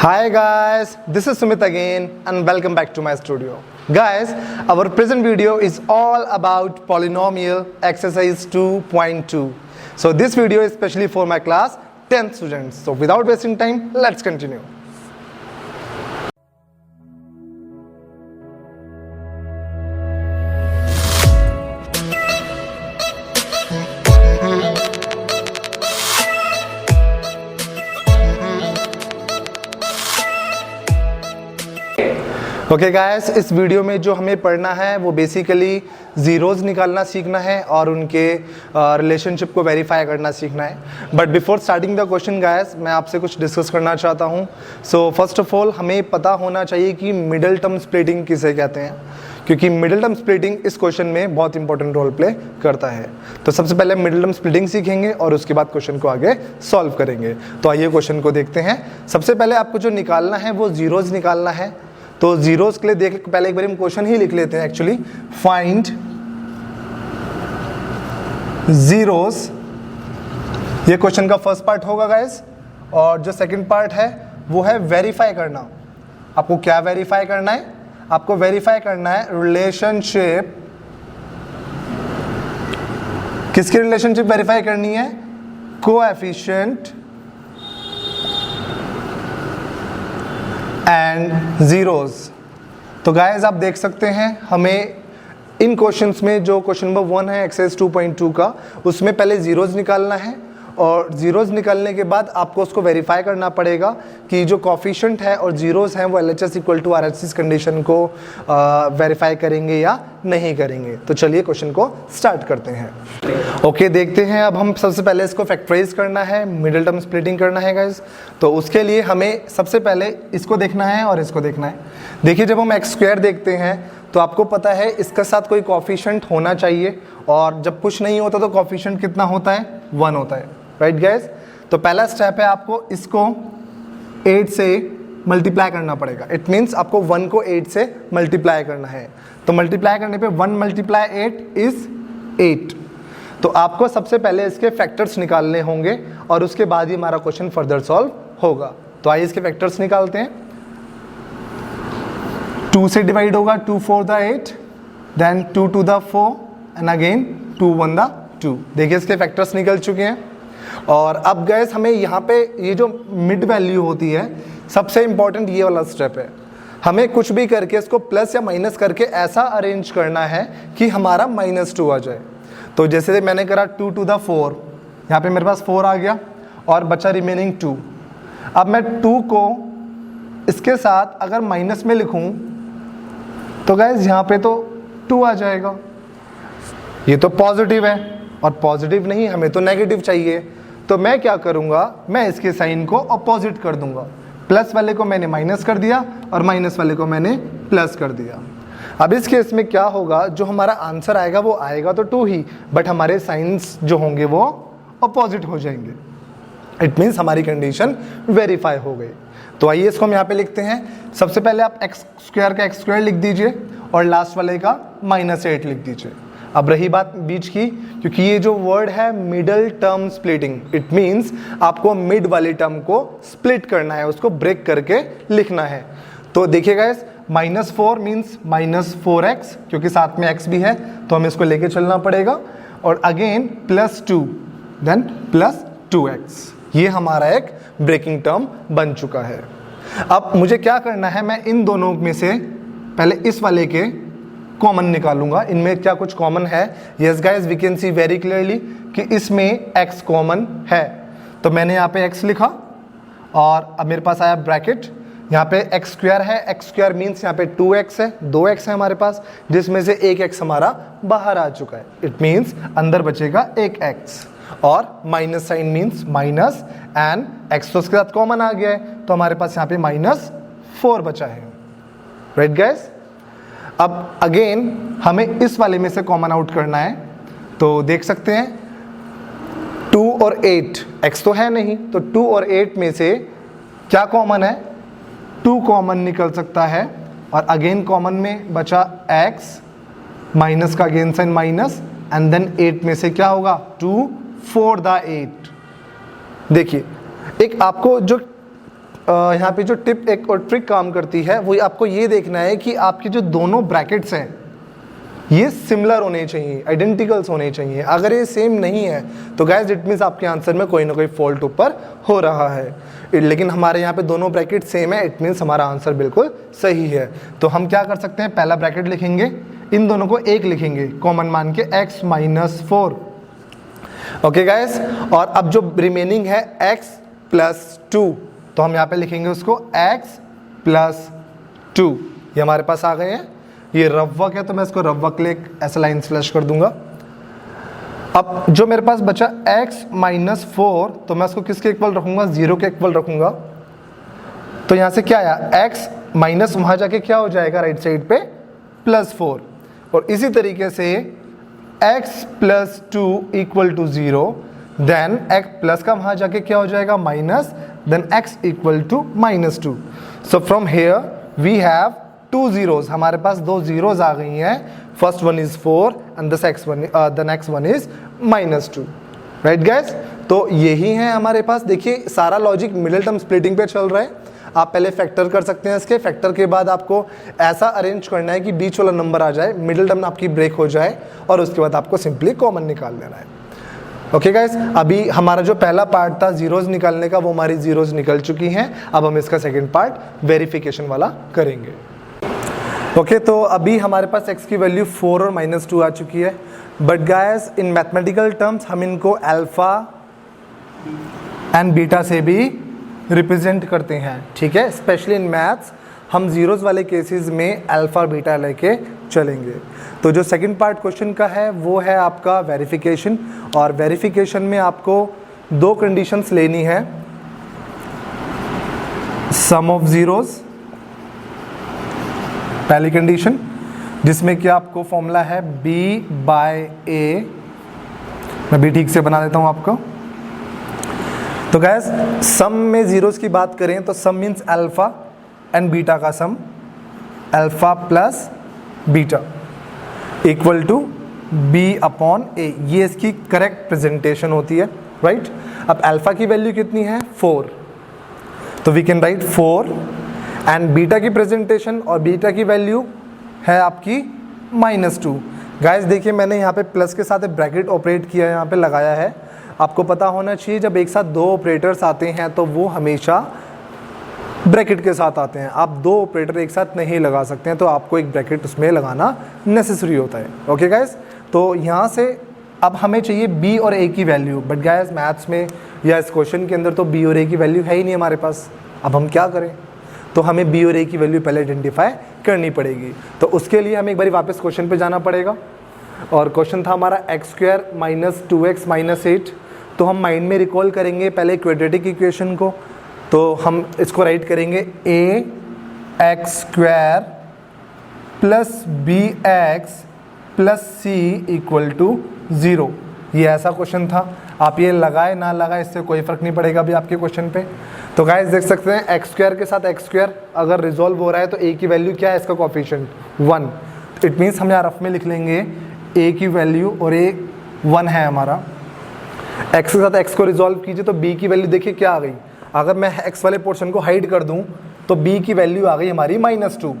Hi guys, this is Sumit again and welcome back to my studio. Guys, our present video is all about polynomial exercise 2.2. So this video is especially for my class 10th students. So without wasting time, let's continue. Okay guys, इस video में जो हमें पढ़ना है वो basically zeros निकालना सीखना है और उनके रिलेशनशिप को वेरीफाई करना सीखना है. But before starting the question guys, मैं आपसे कुछ डिस्कस करना चाहता हूँ. सो फर्स्ट ऑफ ऑल हमें पता होना चाहिए कि मिडिल टर्म स्प्लिटिंग किसे कहते हैं, क्योंकि मिडिल टर्म स्प्लिटिंग इस क्वेश्चन में बहुत इंपॉर्टेंट रोल प्ले करता है. तो सबसे पहले मिडिल टर्म स्प्लिटिंग सीखेंगे और उसके बाद क्वेश्चन को आगे सॉल्व करेंगे. तो आइए क्वेश्चन को देखते हैं. सबसे पहले आपको जो निकालना है वो ज़ीरोज़ निकालना है. तो जीरोस के लिए पहले एक बार हम क्वेश्चन ही लिख लेते हैं. एक्चुअली फाइंड जीरोस, ये क्वेश्चन का फर्स्ट पार्ट होगा गाइस. और जो सेकंड पार्ट है वो है वेरीफाई करना. आपको क्या वेरीफाई करना है? आपको वेरीफाई करना है रिलेशनशिप. किसकी रिलेशनशिप वेरीफाई करनी है? Coefficient and zeros. तो गाइस आप देख सकते हैं हमें इन क्वेश्चंस में जो क्वेश्चन नंबर 1 है एक्सरसाइज 2.2 का, उसमें पहले ज़ीरोज़ निकालना है और ज़ीरोज़ निकालने के बाद आपको उसको वेरीफाई करना पड़ेगा कि जो कोफिशिएंट है और ज़ीरोज़ हैं वो LHS equal to RHS condition को वेरीफाई करेंगे या नहीं करेंगे. तो चलिए क्वेश्चन को स्टार्ट करते हैं. ओके, देखते हैं. अब हम सबसे पहले इसको फैक्टराइज करना है, मिडिल टर्म स्प्लिटिंग करना है गाइस. तो उसके लिए हमें सबसे पहले इसको देखना है और इसको देखना है. देखिए, जब हम एक्स स्क्वायर देखते हैं तो आपको पता है इसके साथ कोई कोफिशिएंट होना चाहिए, और जब कुछ नहीं होता तो कोफिशिएंट कितना होता है? 1 होता है. Right guys. तो पहला स्टेप है आपको इसको 8 से मल्टीप्लाई करना पड़ेगा. इट मीन्स आपको 1 को 8 से मल्टीप्लाई करना है. तो मल्टीप्लाई करने पे 1 मल्टीप्लाई 8 इज 8. तो आपको सबसे पहले इसके फैक्टर्स निकालने होंगे और उसके बाद ही हमारा क्वेश्चन फर्दर सॉल्व होगा. तो आइए इसके फैक्टर्स निकालते हैं. 2 से डिवाइड होगा, 2 4 द 8, देन 2 2 द 4 एंड अगेन 2 1 द 2. देखिए इसके फैक्टर्स निकल चुके हैं. और अब गैस हमें यहाँ पे ये जो मिड वैल्यू होती है, सबसे इंपॉर्टेंट ये वाला स्टेप है. हमें कुछ भी करके इसको प्लस या माइनस करके ऐसा अरेंज करना है कि हमारा -2 आ जाए. तो जैसे मैंने करा 2 2 द 4, यहाँ पे मेरे पास 4 आ गया और बचा रिमेनिंग 2. अब मैं 2 को इसके साथ अगर माइनस में लिखूं तो गैस यहाँ पे तो 2 आ जाएगा. ये तो पॉजिटिव है और पॉजिटिव नहीं, हमें तो नेगेटिव चाहिए. तो मैं क्या करूँगा, मैं इसके साइन को अपोजिट कर दूंगा. प्लस वाले को मैंने माइनस कर दिया और माइनस वाले को मैंने प्लस कर दिया. अब इस केस में क्या होगा, जो हमारा आंसर आएगा वो आएगा तो 2 ही, बट हमारे साइंस जो होंगे वो अपोजिट हो जाएंगे. इट मीन्स हमारी कंडीशन वेरीफाई हो गई. तो आइए इसको हम यहाँ पे लिखते हैं. सबसे पहले आप एक्स स्क्वायर का एक्स स्क्वायर लिख दीजिए और लास्ट वाले का -8 लिख दीजिए. अब रही बात बीच की, क्योंकि ये जो वर्ड है middle term splitting, it means आपको मिड वाली टर्म को स्प्लिट करना है, उसको ब्रेक करके लिखना है. तो देखिएगा इस -4 मीन्स -4x, क्योंकि साथ में x भी है तो हमें इसको लेके चलना पड़ेगा. और अगेन +2 देन +2x. ये हमारा एक ब्रेकिंग टर्म बन चुका है. अब मुझे क्या करना है, मैं इन दोनों में से पहले इस वाले के कॉमन निकालूंगा. इनमें क्या कुछ कॉमन है? Yes guys, we can see very clearly कि इसमें x कॉमन है. तो मैंने यहाँ पे x लिखा और अब मेरे पास आया ब्रैकेट. यहाँ पे x स्क्वायर है, x स्क्वायर मीन्स यहाँ पे 2x है, 2x है हमारे पास, जिसमें से एक x हमारा बाहर आ चुका है. इट मीन्स अंदर बचेगा एक x, और minus sign means minus and x तो उसके साथ कॉमन आ गया है, तो हमारे पास यहाँ पे -4 बचा है. Right guys. अब अगेन हमें इस वाले में से कॉमन आउट करना है. तो देख सकते हैं 2 और 8, x तो है नहीं, तो 2 और 8 में से क्या कॉमन है? 2 कॉमन निकल सकता है. और अगेन कॉमन में बचा x, माइनस का again sign minus, and then 8 में से क्या होगा? 2 4 द 8. देखिए एक आपको जो यहाँ पे जो टिप एक और ट्रिक काम करती है वो आपको ये देखना है कि आपके जो दोनों ब्रैकेट्स हैं ये सिमिलर होने चाहिए, आइडेंटिकल्स होने चाहिए। अगर ये सेम नहीं है तो गाइस इट मीन्स आपके आंसर में कोई ना कोई फॉल्ट ऊपर हो रहा है। लेकिन हमारे यहाँ पे दोनों ब्रैकेट सेम है, इट मीन्स हमारा आंसर बिल्कुल सही है। तो हम क्या कर सकते हैं, पहला ब्रैकेट लिखेंगे, इन दोनों को एक लिखेंगे कॉमन मान के x माइनस 4। ओके गाइस, और अब जो रिमेनिंग है x प्लस 2, तो हम यहाँ पे लिखेंगे उसको x प्लस 2। ये हमारे पास आ गए हैं। ये रफ वर्क है तो मैं इसको रफ वर्क के लिए ऐसा लाइन स्लैश कर दूंगा। अब जो मेरे पास बचा x माइनस 4, तो मैं इसको किसके इक्वल रखूंगा, 0 के इक्वल रखूंगा। तो यहाँ से क्या आया, x माइनस वहाँ जाके क्या हो जाएगा राइट साइड पे प्लस 4, और इसी तरीके से x plus 2 equal to 0, then x plus का वहाँ जाके क्या हो जाएगा minus, then x equal to minus 2। So from here we have 2 zeros, हमारे पास 2 zeros आ गई हैं। First one is 4 and the next one is minus 2। Right guys, तो यही है हमारे पास। देखिए सारा लॉजिक मिडिल टर्म स्प्लिटिंग पे चल रहा है। आप पहले फैक्टर कर सकते हैं इसके, फैक्टर के बाद आपको ऐसा अरेंज करना है कि बीच वाला नंबर आ जाए, मिडिल टर्म आपकी ब्रेक हो जाए, और उसके बाद आपको सिंपली कॉमन निकाल लेना है। ओके गाइस, अभी हमारा जो पहला पार्ट था जीरोज निकालने का, वो हमारी जीरोज निकल चुकी हैं। अब हम इसका सेकेंड पार्ट वेरिफिकेशन वाला करेंगे। ओके, तो अभी हमारे पास x की वैल्यू 4 और माइनस 2 आ चुकी है। But guys in mathematical terms हम इनको अल्फा एंड बीटा से भी रिप्रेजेंट करते हैं, ठीक है। स्पेशली इन मैथ्स हम जीरोस वाले केसेस में अल्फा बीटा लेके चलेंगे। तो जो सेकंड पार्ट क्वेश्चन का है वो है आपका वेरिफिकेशन, और वेरिफिकेशन में आपको 2 कंडीशंस लेनी है, सम ऑफ जीरोस पहली कंडीशन, जिसमें कि आपको फॉर्मूला है b बाय a। मैं भी ठीक से बना देता हूं आपको। तो गैस सम में जीरोस की बात करें तो sum means alpha and beta का sum, alpha plus beta equal to b upon a। ये इसकी करेक्ट प्रेजेंटेशन होती है, राइट। अब अल्फा की वैल्यू कितनी है 4, तो we can write 4 and beta की प्रेजेंटेशन, और बीटा की वैल्यू है आपकी माइनस 2। गाइस देखिए मैंने यहाँ पे प्लस के साथ एक ब्रैकेट ऑपरेट किया है, यहाँ पे लगाया है। आपको पता होना चाहिए जब एक साथ 2 ऑपरेटर्स आते हैं तो वो हमेशा ब्रैकेट के साथ आते हैं। आप 2 ऑपरेटर एक साथ नहीं लगा सकते हैं, तो आपको एक ब्रैकेट उसमें लगाना नेसेसरी होता है। ओके गाइस, तो यहाँ से अब हमें चाहिए b और a की वैल्यू, बट गाइस मैथ्स में या इस क्वेश्चन के अंदर तो b और a की वैल्यू है ही नहीं हमारे पास। अब हम क्या करें, तो हमें b और a की वैल्यू पहले आइडेंटिफाई करनी पड़ेगी। तो उसके लिए हमें एक बार वापस क्वेश्चन पे जाना पड़ेगा, और क्वेश्चन था हमारा x² माइनस 2x माइनस 8। तो हम माइंड में रिकॉल करेंगे पहले क्वाड्रेटिक इक्वेशन को, तो हम इसको राइट करेंगे ax² plus bx plus c equal to 0। ये ऐसा क्वेश्चन था। आप ये लगाए ना लगाए इससे कोई फ़र्क नहीं पड़ेगा अभी आपके क्वेश्चन पे। तो गाइस देख सकते हैं x² के साथ x² अगर रिजॉल्व हो रहा है तो a की वैल्यू क्या है, इसका कोफिशिएंट 1। इट मीन्स हम यहाँ रफ में लिख लेंगे a की वैल्यू, और a 1 है हमारा। x के साथ x को रिजॉल्व कीजिए तो b की वैल्यू देखिए क्या आ गई। अगर मैं x वाले पोर्शन को हाइड कर दूँ तो b की वैल्यू आ गई हमारी -2।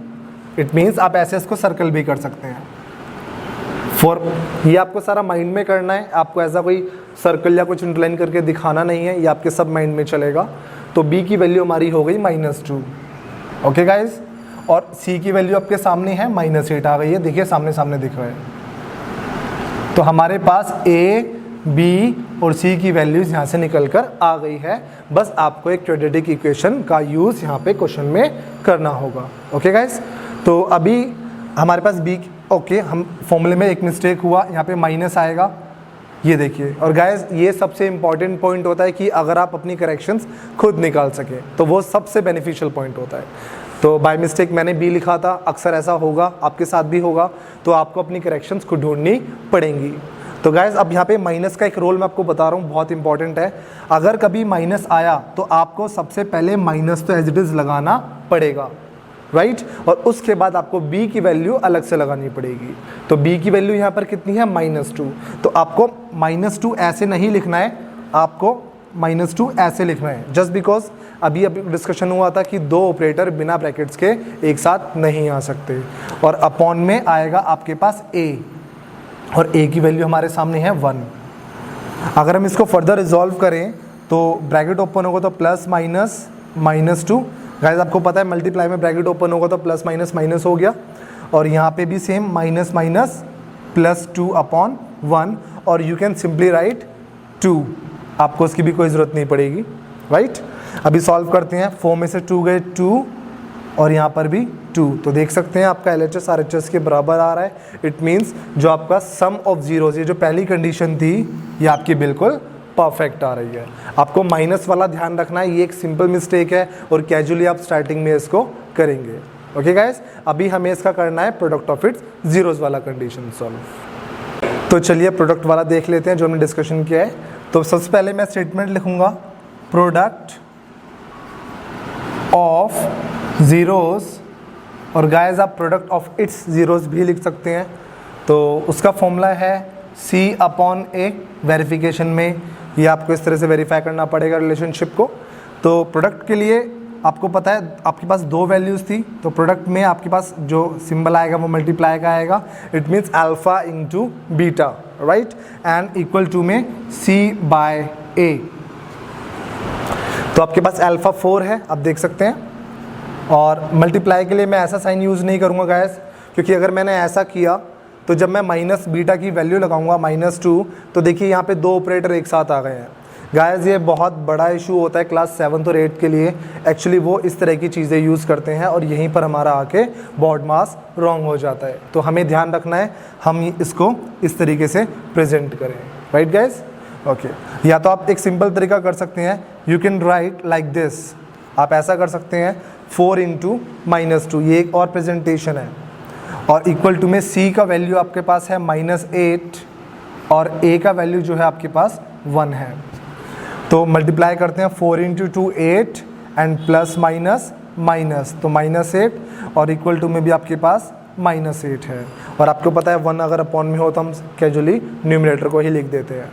इट मीन्स आप ऐसे इसको सर्कल भी कर सकते हैं। ये आपको सारा माइंड में करना है, आपको ऐसा कोई सर्कल या कुछ अंडरलाइन करके दिखाना नहीं है, ये आपके सब माइंड में चलेगा। तो b की वैल्यू हमारी हो गई -2। ओके गाइज, और c की वैल्यू आपके सामने है -8 आ गई है, देखिए सामने सामने दिख रहा है। तो हमारे पास a, b और c की वैल्यूज यहाँ से निकल कर आ गई है। बस आपको एक क्वाड्रेटिक इक्वेशन का यूज़ यहाँ पे क्वेश्चन में करना होगा। ओके गाइज, तो अभी हमारे पास b, ओके हम फॉर्मूले में एक मिस्टेक हुआ, यहाँ पे माइनस आएगा, ये देखिए। और गाइस ये सबसे इंपॉर्टेंट पॉइंट होता है कि अगर आप अपनी करेक्शंस खुद निकाल सकें तो वो सबसे बेनिफिशियल पॉइंट होता है। तो बाय मिस्टेक मैंने बी लिखा था, अक्सर ऐसा होगा, आपके साथ भी होगा, तो आपको अपनी करेक्शंस खुद ढूंढनी पड़ेंगी। तो गाइस अब यहाँ पे माइनस का एक रोल मैं आपको बता रहा हूँ, बहुत इंपॉर्टेंट है। अगर कभी माइनस आया तो आपको सबसे पहले माइनस तो एज इट इज़ लगाना पड़ेगा, राइट। और उसके बाद आपको b की वैल्यू अलग से लगानी पड़ेगी। तो b की वैल्यू यहाँ पर कितनी है -2। तो आपको -2 ऐसे नहीं लिखना है, आपको -2 ऐसे लिख रहे हैं, जस्ट बिकॉज अभी डिस्कशन हुआ था कि दो ऑपरेटर बिना ब्रैकेट्स के एक साथ नहीं आ सकते। और अपॉन में आएगा आपके पास a, और a की वैल्यू हमारे सामने है 1। अगर हम इसको फर्दर रिजॉल्व करें तो ब्रैकेट ओपन होगा तो प्लस माइनस -2। गाइस आपको पता है मल्टीप्लाई में ब्रैकेट ओपन होगा तो प्लस माइनस माइनस हो गया, और यहाँ पे भी सेम माइनस माइनस +2 अपॉन 1, और यू कैन सिंपली राइट 2, आपको उसकी भी कोई ज़रूरत नहीं पड़ेगी, राइट। अभी सॉल्व करते हैं, 4 में से 2 गए 2, और यहाँ पर भी 2, तो देख सकते हैं आपका LHS RHS के बराबर आ रहा है। इट मीन्स जो आपका सम ऑफ जीरोज, ये जो पहली कंडीशन थी ये आपकी बिल्कुल परफेक्ट आ रही है। आपको माइनस वाला ध्यान रखना है, ये एक सिंपल मिस्टेक है और कैजुअली आप स्टार्टिंग में इसको करेंगे। ओके गाइस, अभी हमें इसका करना है प्रोडक्ट ऑफ इट्स जीरोज वाला कंडीशन सॉल्व। तो चलिए प्रोडक्ट वाला देख लेते हैं जो हमने डिस्कशन किया है। तो सबसे पहले मैं स्टेटमेंट लिखूंगा प्रोडक्ट ऑफ जीरोज, और गाइस आप प्रोडक्ट ऑफ इट्स जीरोज भी लिख सकते हैं। तो उसका फॉर्मूला है C/A। वेरिफिकेशन में ये आपको इस तरह से वेरीफाई करना पड़ेगा रिलेशनशिप को। तो प्रोडक्ट के लिए आपको पता है आपके पास दो वैल्यूज़ थी, तो प्रोडक्ट में आपके पास जो सिंबल आएगा वो मल्टीप्लाई का आएगा। It means alpha into beta, right, and equal to में C/A। तो आपके पास अल्फ़ा 4 है, आप देख सकते हैं। और मल्टीप्लाई के लिए मैं ऐसा साइन यूज़ नहीं करूँगा गाइस, क्योंकि अगर मैंने ऐसा किया तो जब मैं माइनस बीटा की वैल्यू लगाऊंगा -2, तो देखिए यहाँ पे दो ऑपरेटर एक साथ आ गए हैं। गाइस ये बहुत बड़ा इशू होता है क्लास 7 और 8 के लिए। एक्चुअली वो इस तरह की चीज़ें यूज़ करते हैं और यहीं पर हमारा आके बॉड मास रॉन्ग हो जाता है। तो हमें ध्यान रखना है हम इसको इस तरीके से प्रेजेंट करें, राइट गाइस। ओके, या तो आप एक सिंपल तरीका कर सकते हैं, you can write like this. आप ऐसा कर सकते हैं 4 × -2, ये एक और प्रेजेंटेशन है। और इक्वल टू में C का वैल्यू आपके पास है -8 और A का वैल्यू जो है आपके पास 1 है। तो मल्टीप्लाई करते हैं 4 × 2 8 एंड प्लस माइनस माइनस, तो -8, और इक्वल टू में भी आपके पास -8 है। और आपको पता है 1 अगर अपॉन में हो तो हम कैजुअली न्यूमरेटर को ही लिख देते हैं।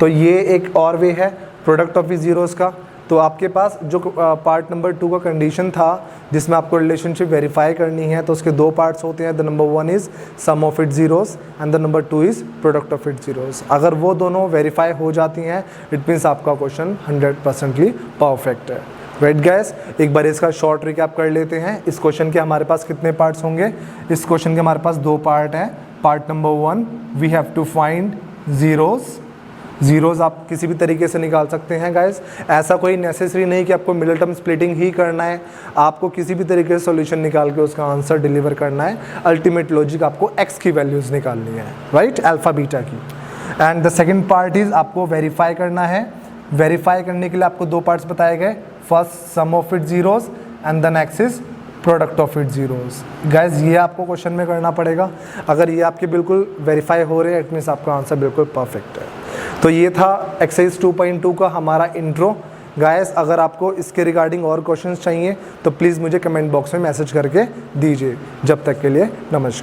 तो ये एक और वे है प्रोडक्ट ऑफ जीरोज़ का। तो आपके पास जो पार्ट नंबर 2 का कंडीशन था जिसमें आपको रिलेशनशिप वेरीफाई करनी है, तो उसके दो पार्ट्स होते हैं। The number 1 is sum of it zeros and the number 2 is product of it zeros. अगर वो दोनों वेरीफाई हो जाती हैं इट मीन्स आपका क्वेश्चन 100% परफेक्ट है, राइट गाइस। एक बार इसका शॉर्ट रिकैप कर लेते हैं। इस क्वेश्चन के हमारे पास कितने पार्ट्स होंगे? इस क्वेश्चन के हमारे पास दो पार्ट हैं। Part number 1, we have to find zeros आप किसी भी तरीके से निकाल सकते हैं गाइस। ऐसा कोई नेसेसरी नहीं कि आपको मिडिल टर्म स्प्लिटिंग ही करना है, आपको किसी भी तरीके से सॉल्यूशन निकाल के उसका आंसर डिलीवर करना है। अल्टीमेट लॉजिक आपको x की वैल्यूज़ निकालनी है, राइट, अल्फ़ा बीटा की। And the second part is आपको वेरीफाई करना है। वेरीफाई करने के लिए आपको दो पार्ट्स बताए गए, first sum of it zeros and the next is product of it zeros. Guys ये आपको क्वेश्चन में करना पड़ेगा। अगर ये आपके बिल्कुल वेरीफाई हो रहे हैं इट मीन्स आपका आंसर बिल्कुल परफेक्ट है। तो ये था एक्सरसाइज 2.2 का हमारा इंट्रो। गाइस अगर आपको इसके रिगार्डिंग और क्वेश्चंस चाहिए तो प्लीज़ मुझे कमेंट बॉक्स में मैसेज करके दीजिए। जब तक के लिए नमस्कार।